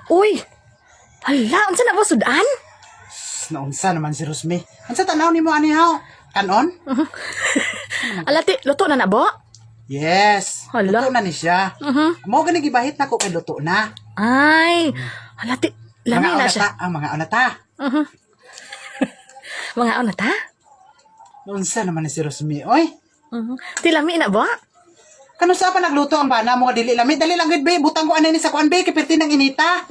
Uy! Hala, unsa na ba sudan? Naunsa naman si Rosme. Unsa tanaw nimo ani haw? Kanon? Alati, luto na na ba? Yes. Hala. Luto na ni siya. Mao gani gibahit na ko kay luto na. Ay, alati, lami na siya. Mga onata. Mga ano ta? Naunsa naman ni si Rosme. Oy, Ti lami na ba? kano sa pa nagluto ang bana mo nga dili lami? Dali lang gid be, butang ko anay ni sa kuan be, kay perti nang inita.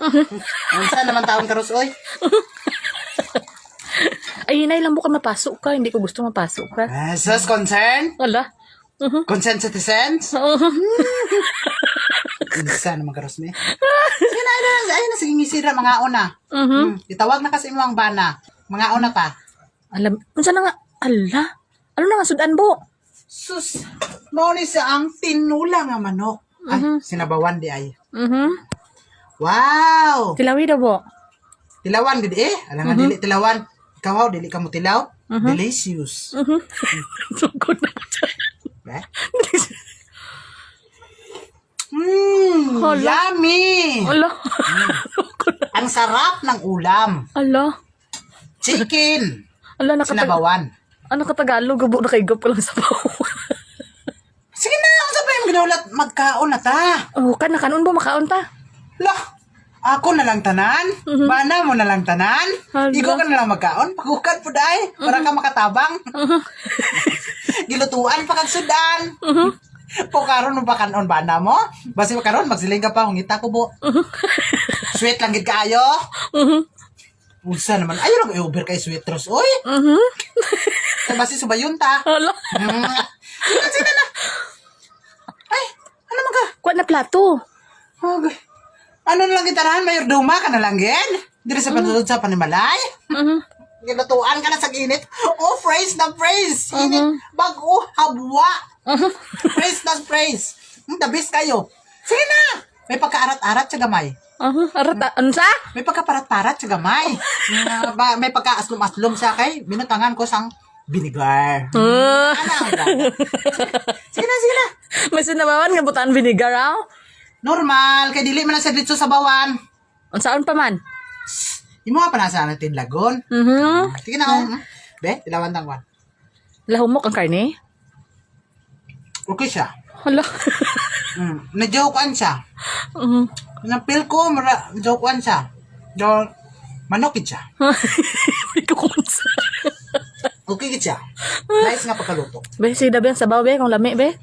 Unsa naman taon karos oy? Ay, inay lang buka mapasok ka. Hindi ko gusto mapasok ka. Sus, concern? Wala. Consent citizens? Unsa naman karos me? Ayun na sige ngisira mga ona. Itawag na kasi mo ang bana. Mga ona ta. Alam, unsa na nga? Ala. Ano na nga sudan bo? Sus, mao ni sa ang tinula nga manok. Ay, sinabawan di ay. Wow! Tilawi daw bo. Tilawan gid eh. Alam nga dili tilawan. Ikaw haw, dili ka mo tilaw. Delicious. Sugod na ko dyan. Eh? Hala. Yummy! Ala. Ang sarap ng ulam. Ala. Chicken. Ala, nakatagalog. Sinabawan. Ano katagalog? Gabo na kaigap ko lang sa bawo. Sige na, ang sabay mo ginaulat, magkaon na ta. Oh, kanon ba makaon ta? Lah, ako na lang tanan. Bana mo na lang tanan. Hala. Ikaw ka na lang magkaon. Pagukad po day. Para ka makatabang. Gilutuan pa kag sudan. Karon mo pa kanon bana mo. Basi mo karon magsiling ka pa hungita ko bo. Sweet lang gid kaayo. Unsa naman ayo lang i-over kay sweetros oy. Basi subayon ta. Ala. Sige na. Ay, ano man ka? Kuha na plato. Okay. Ano na lang kitarahan, mayorduma ka na lang gen? Diri sa panulod sa panimalay? Gilutuan ka na sa ginit. Oh, praise na praise. Init, bago, habwa. Praise na praise. The best kayo. Sige na. May pagkaarat-arat sa gamay. Arata, unsa? May pagkaparat-parat sa gamay. May pagkaaslom-aslom sa kay. Binutangan ko sang vinegar. Sige na. May sinabawan nga butaan vinegar aw. Normal, kay dili man na sa dito sa bawan. Unsaon pa man? Imo nga pa nasa natin lagon. Sige na ako. Be, ilawan tangwan. Lahumok ang karne? Okay siya. Hala. Na-jokean siya. Na-feel ko, jokean siya. Manokit siya. May kukunsa. Okay gid siya. Nice nga pagkaluto. Be, sida be, sabaw be, kung lami be.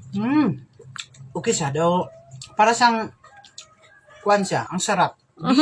Okay siya. Daw, para siyang, kuan siya, ang sarap.